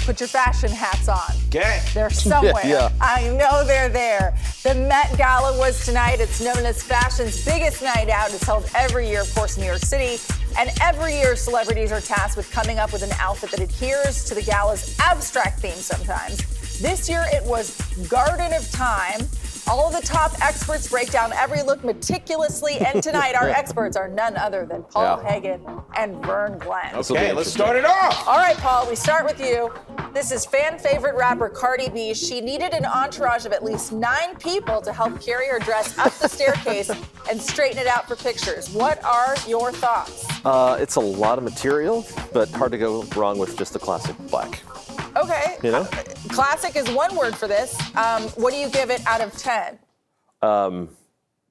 Put your fashion hats on. Okay. They're somewhere. Yeah. I know they're there. The Met Gala was tonight. It's known as fashion's biggest night out. It's held every year, of course, in New York City. And every year, celebrities are tasked with coming up with an outfit that adheres to the gala's abstract theme sometimes. This year, it was Garden of Time. All of the top experts break down every look meticulously. And tonight, our experts are none other than Paul Hagen and Vern Glenn. Okay, let's start it off. All right, Paul, we start with you. This is fan favorite rapper Cardi B. She needed an entourage of at least 9 people to help carry her dress up the staircase and straighten it out for pictures. What are your thoughts? It's a lot of material, but hard to go wrong with just the classic black. Okay. You know? Classic is one word for this. What do you give it out of 10? How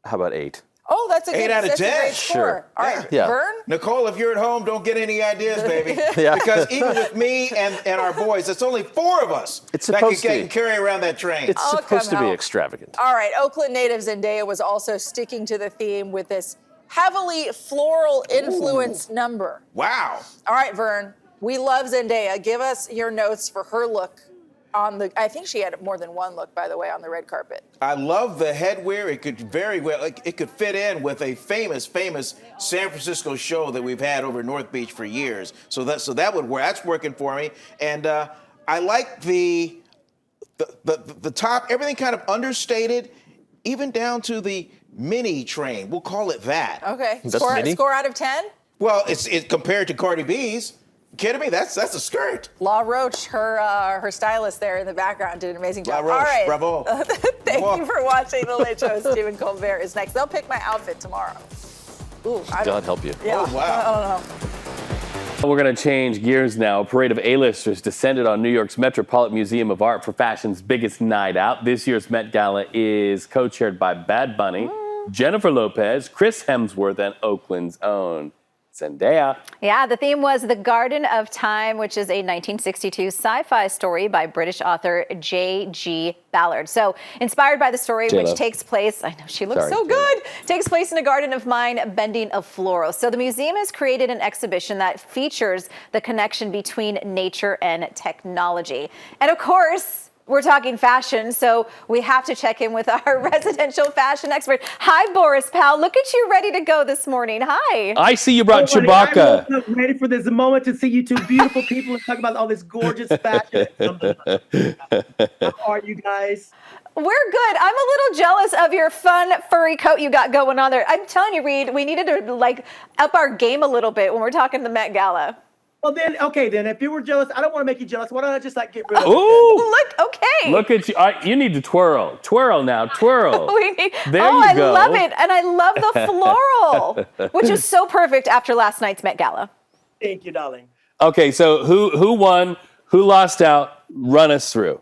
about 8? Oh, that's a good 8 out of that's a 10? great score. Sure. All right, Yeah. Vern? Nicole, if you're at home, don't get any ideas, baby. Yeah. Because even with me and our boys, it's only 4 of us It's that can supposed to get be. and carry around that train. It's I'll supposed to come be help. extravagant. All right, Oakland native Zendaya was also sticking to the theme with this heavily floral influenced number. Wow. All right, Vern, we love Zendaya. Give us your notes for her look on the, I think she had more than one look, by the way, on the red carpet. I love the headwear. It could very well, it could fit in with a famous San Francisco show that we've had over North Beach for years. So that would work. That's working for me. And I like the top, everything kind of understated, even down to the mini train. We'll call it that. Okay, That's mini? score out of 10? Well, it's compared to Cardi B's. You kidding me? That's a skirt. La Roche, her stylist there in the background, did an amazing job. La Roche, All right. bravo. Thank Whoa. you for watching The Late Show. Stephen Colbert is next. They'll pick my outfit tomorrow. Ooh, God help you. Yeah, Oh, wow. I don't know. We're going to change gears now. A parade of A-listers descended on New York's Metropolitan Museum of Art for fashion's biggest night out. This year's Met Gala is co-chaired by Bad Bunny, Jennifer Lopez, Chris Hemsworth, and Oakland's own Zendaya. Yeah, the theme was The Garden of Time, which is a 1962 sci-fi story by British author J.G. Ballard. So inspired by the story, J-Lo. which takes place, I know she looks Sorry, so J-Lo. good, takes place in a garden of mind bending of floral. So the museum has created an exhibition that features the connection between nature and technology. And of course, we're talking fashion, so we have to check in with our residential fashion expert. Hi, Borris Powell. Look at you ready to go this morning. Hi. I see you brought Honey, Chewbacca. I'm ready for this moment to see you two beautiful people and talk about all this gorgeous fashion. How are you guys? We're good. I'm a little jealous of your fun furry coat you got going on there. I'm telling you, Reed, we needed to up our game a little bit when we're talking the Met Gala. Well then, okay then, if you were jealous, I don't want to make you jealous. Why don't I just get rid of it? Ooh, Look, okay. look at you. You need to twirl. Twirl now, twirl. There you I go. love it. And I love the floral, which is so perfect after last night's Met Gala. Thank you, darling. Okay, so who won? Who lost out? Run us through.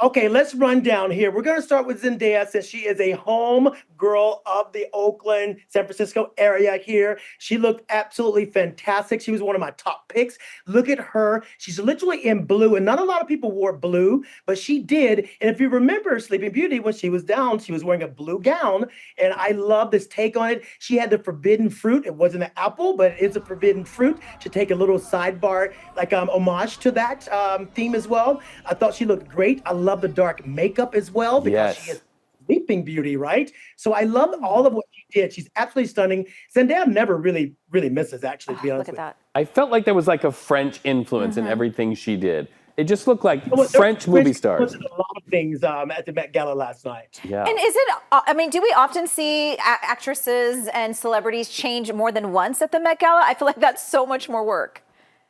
Okay, let's run down here. We're going to start with Zendaya since she is a home girl of the Oakland, San Francisco area here. She looked absolutely fantastic. She was one of my top picks. Look at her. She's literally in blue, and not a lot of people wore blue, but she did. And if you remember Sleeping Beauty, when she was down, she was wearing a blue gown, and I love this take on it. She had the forbidden fruit. It wasn't an apple, but it's a forbidden fruit to take a little sidebar, homage to that theme as well. I thought she looked great. I love the dark makeup as well because she is Sleeping Beauty, right? So I love all of what she did. She's absolutely stunning. Zendaya never really misses, actually, to be honest Look at with that. I felt like there was like a French influence in everything she did. It just looked like you. French movie stars. A lot of things at the Met Gala last night. Yeah. And is it, do we often see actresses and celebrities change more than once at the Met Gala? I feel like that's so much more work.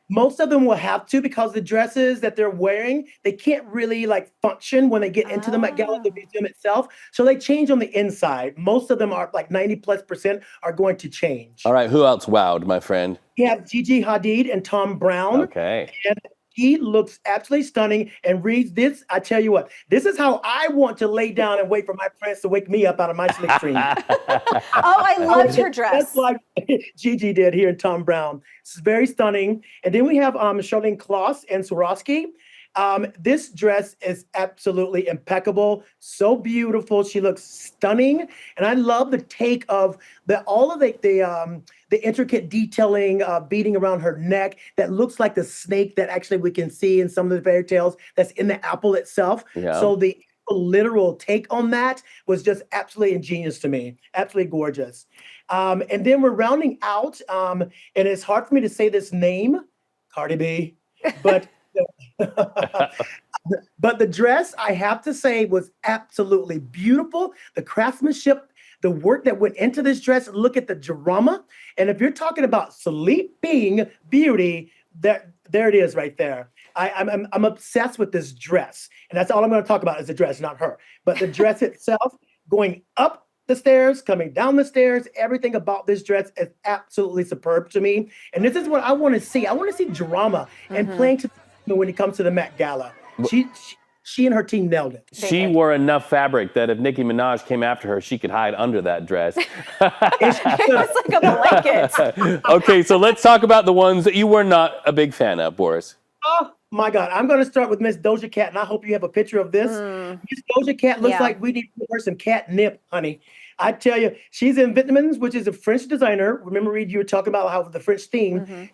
Most of them will have to because the dresses that they're wearing, they can't really function when they get into the Met Gala, the museum itself. So they change on the inside. Most of them are 90+% are going to change. All right, who else wowed, my friend? You have Gigi Hadid and Tom Brown. Okay. And he looks absolutely stunning and reads this. I tell you what, this is how I want to lay down and wait for my prince to wake me up out of my sleep dream. Oh, I loved her dress. Just like Gigi did here in Tom Brown. It's very stunning. And then we have Charlene Kloss and Swarovski. This dress is absolutely impeccable, so beautiful. She looks stunning, and I love the take of all of the intricate detailing beading around her neck that looks like the snake that actually we can see in some of the fairy tales that's in the apple itself. Yeah. So the literal take on that was just absolutely ingenious to me, absolutely gorgeous. And then we're rounding out, and it's hard for me to say this name, Cardi B, but but the dress, I have to say, was absolutely beautiful. The craftsmanship, the work that went into this dress, look at the drama. And if you're talking about sleeping beauty, there it is right there. I'm obsessed with this dress. And that's all I'm going to talk about is the dress, not her. But the dress itself, going up the stairs, coming down the stairs, everything about this dress is absolutely superb to me. And this is what I want to see. I want to see drama and playing to when it comes to the Met Gala. She and her team nailed it. She wore enough fabric that if Nicki Minaj came after her, she could hide under that dress. It was like a blanket. Okay, so let's talk about the ones that you were not a big fan of, Borris. Oh my God. I'm going to start with Miss Doja Cat, and I hope you have a picture of this. Miss Doja Cat looks like we need to give her some catnip, honey. I tell you, she's in Vitamins, which is a French designer. Remember, Reed, you were talking about how the French theme.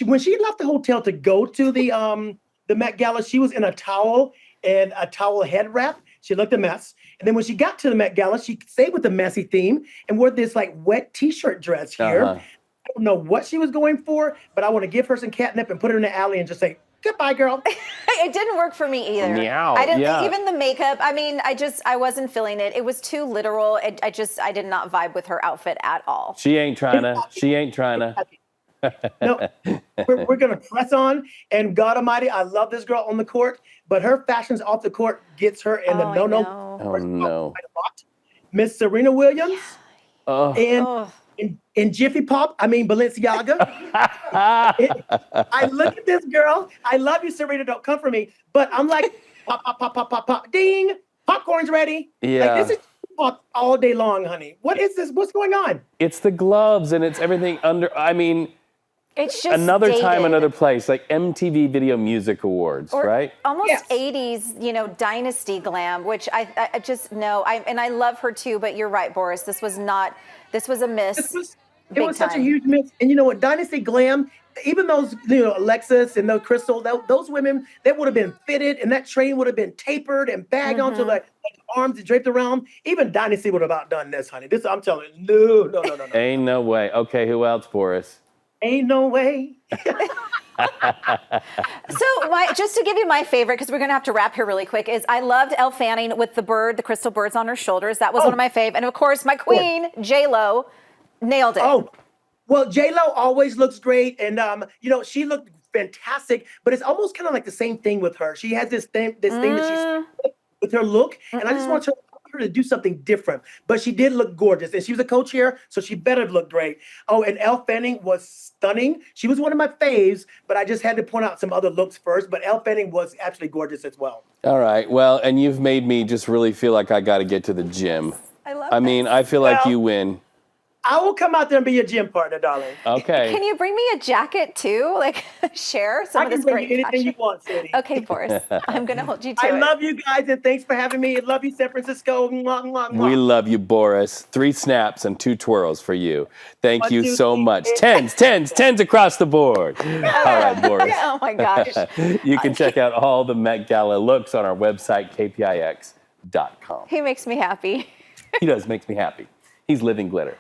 When she left the hotel to go to the Met Gala, she was in a towel and a towel head wrap. She looked a mess. And then when she got to the Met Gala, she stayed with the messy theme and wore this like wet t-shirt dress here. I don't know what she was going for, but I want to give her some catnip and put her in the alley and just say, goodbye, girl. It didn't work for me either. Meow. I didn't Yeah. even the makeup. I mean, I wasn't feeling it. It was too literal. I did not vibe with her outfit at all. She ain't trying to. No, we're going to press on. And God Almighty, I love this girl on the court, but her fashions off the court gets her in the no-no. Oh, no. Miss Serena Williams Oh. in Jiffy Pop, Balenciaga. I look at this girl. I love you, Serena. Don't come for me. But I'm like, pop, pop, pop, pop, pop, pop. Ding. Popcorn's ready. Yeah. Like, this is pop all day long, honey. What is this? What's going on? It's the gloves and it's everything under. It's just another time, dated. another place, like MTV Video Music Awards, Or right? Almost Yes. 80s, dynasty glam, which I just no. And I love her too, but you're right, Borris. This was a miss. It was such a huge miss. And you know what? Dynasty glam, even those, Alexis and those Crystal, those women, they would have been fitted and that train would have been tapered and bagged onto the arms and draped around. Even Dynasty would have outdone this, honey. This, I'm telling you, no. Ain't no way. Okay, who else, Borris? Ain't no way. So just to give you my favorite, because we're going to have to wrap here really quick, is I loved Elle Fanning with the crystal birds on her shoulders. That was one of my fave. And of course, my queen, J-Lo, nailed it. Oh, well, J-Lo always looks great. And, she looked fantastic, but it's almost kind of like the same thing with her. She has this thing that she's with her look. And I just want her to do something different. But she did look gorgeous. And she was a co-chair, so she better look great. Oh, and Elle Fanning was stunning. She was one of my faves, but I just had to point out some other looks first. But Elle Fanning was absolutely gorgeous as well. All right. Well, and you've made me just really feel like I got to get to the gym. I feel like you win. I will come out there and be your gym partner, darling. Okay. Can you bring me a jacket too? Like share some I of can this bring great you anything fashion? you want, Sadie. Okay, Borris. I'm going to hold you to it. I love you guys, and thanks for having me. I love you, San Francisco. Mwah, mwah, mwah. We love you, Borris. 3 snaps and 2 twirls for you. Thank 1, you 2, so 3, much. 8. Tens across the board. All right, Borris. Oh my gosh. You can check out all the Met Gala looks on our website, KPIX.com. He makes me happy. He does, makes me happy. He's living glitter.